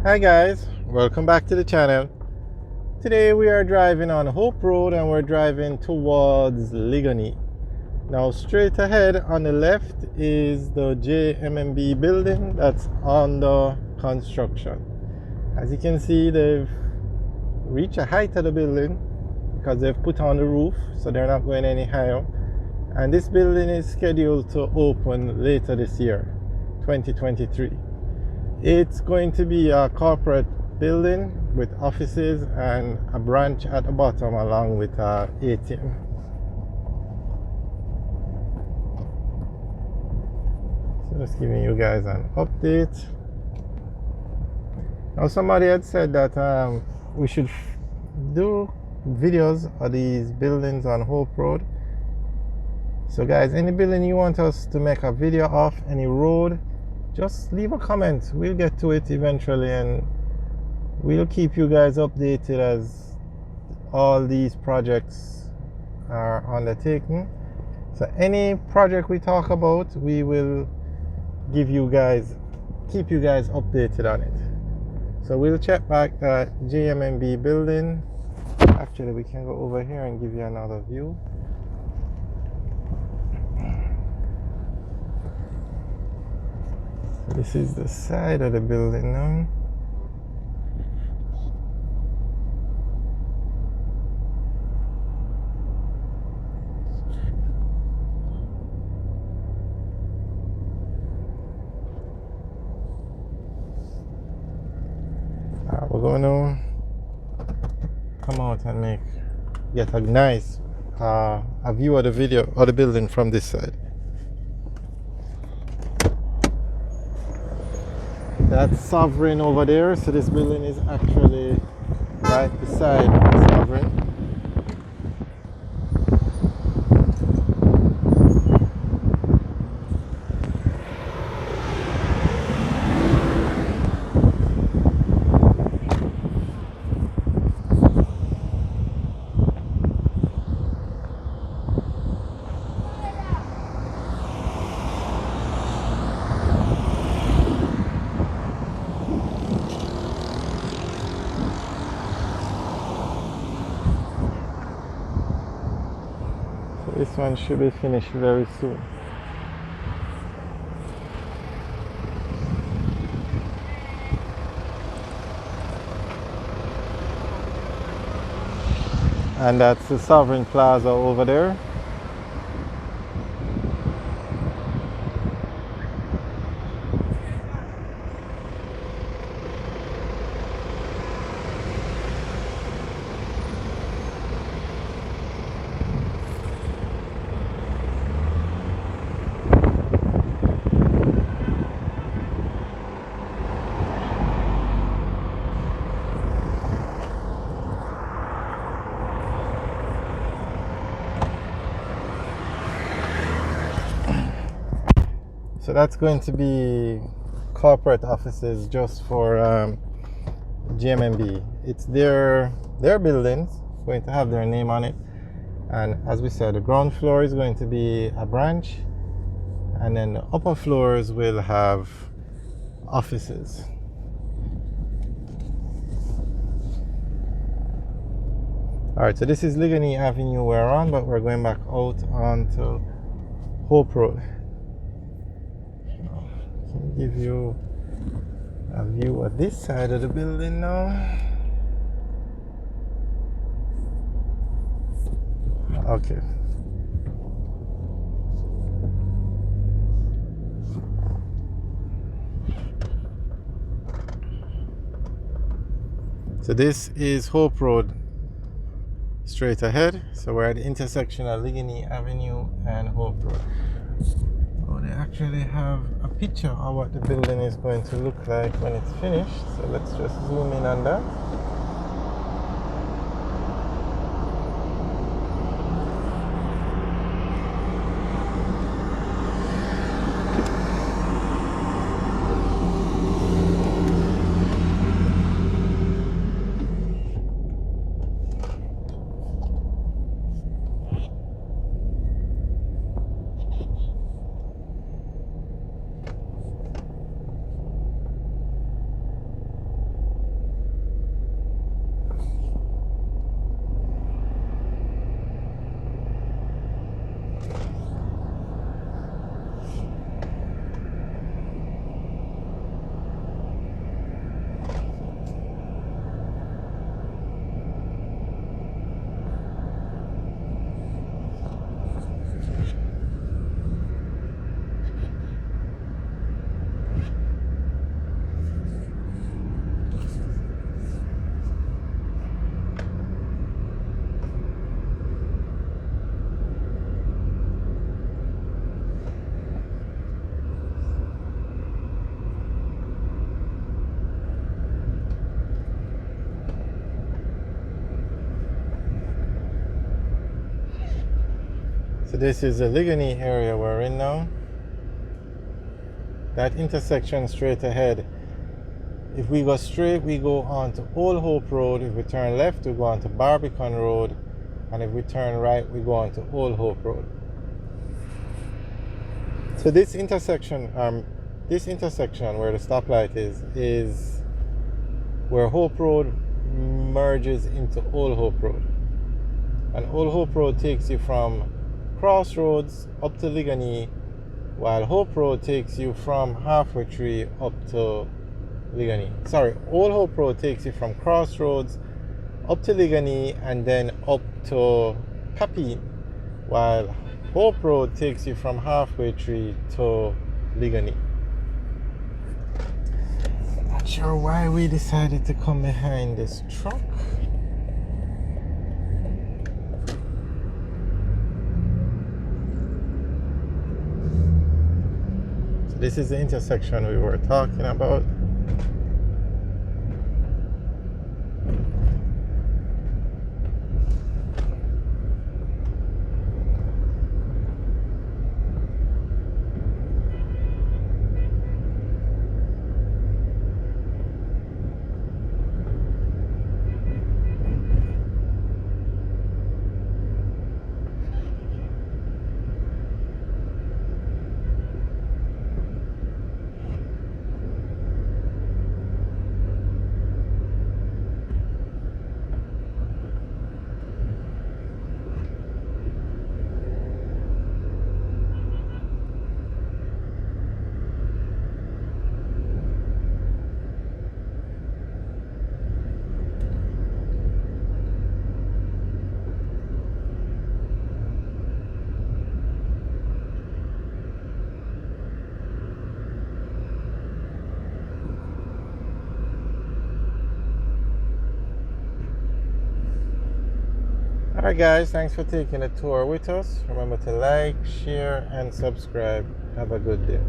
Hi guys, welcome back to the channel. Today we are driving on Hope Road and we're driving towards Liguanea. Now straight ahead on the left is the JMMB building that's under construction. As you can see, they've reached a height of the building because they've put on the roof, so they're not going any higher. And this building is scheduled to open later this year, 2023. It's going to be a corporate building with offices and a branch at the bottom along with an ATM. So just giving you guys an update. Now somebody had said that we should do videos of these buildings on Hope Road. So guys, any building you want us to make a video of, any road, just leave a comment. We'll get to it eventually and we'll keep you guys updated as all these projects are undertaken. So any project we talk about, we will keep you guys updated on it. So we'll check back that JMMB building. Actually, we can go over here and give you another view. This is the side of the building now. We're going to come out and get a nice a view of the building from this side. That's Sovereign over there, so this building is actually right beside Sovereign. This one should be finished very soon. And that's the Sovereign Plaza over there. So that's going to be corporate offices just for JMMB. It's their buildings, going to have their name on it. And as we said, the ground floor is going to be a branch, and then the upper floors will have offices. Alright, so this is Liguanea Avenue we're on, but we're going back out onto Hope Road. Give you a view of this side of the building now. Okay. So this is Hope Road straight ahead. So we're at the intersection of Liguanea Avenue and Hope Road. They actually have a picture of what the building is going to look like when it's finished, so let's just zoom in on that. So this is the Liguanea area we're in now. That intersection straight ahead. If we go straight, we go on to Old Hope Road. If we turn left, we go on to Barbican Road. And if we turn right, we go on to Old Hope Road. So this intersection where the stoplight is where Hope Road merges into Old Hope Road. And Old Hope Road takes you from Crossroads up to Liguanea, while Hope Road takes you from Halfway Tree up to Liguanea. Sorry, Old Hope Road takes you from Crossroads up to Liguanea and then up to Papine, while Hope Road takes you from Halfway Tree to Liguanea. Not sure why we decided to come behind this truck. So this is the intersection we were talking about. Alright guys, thanks for taking a tour with us. Remember to like, share and subscribe. Have a good day.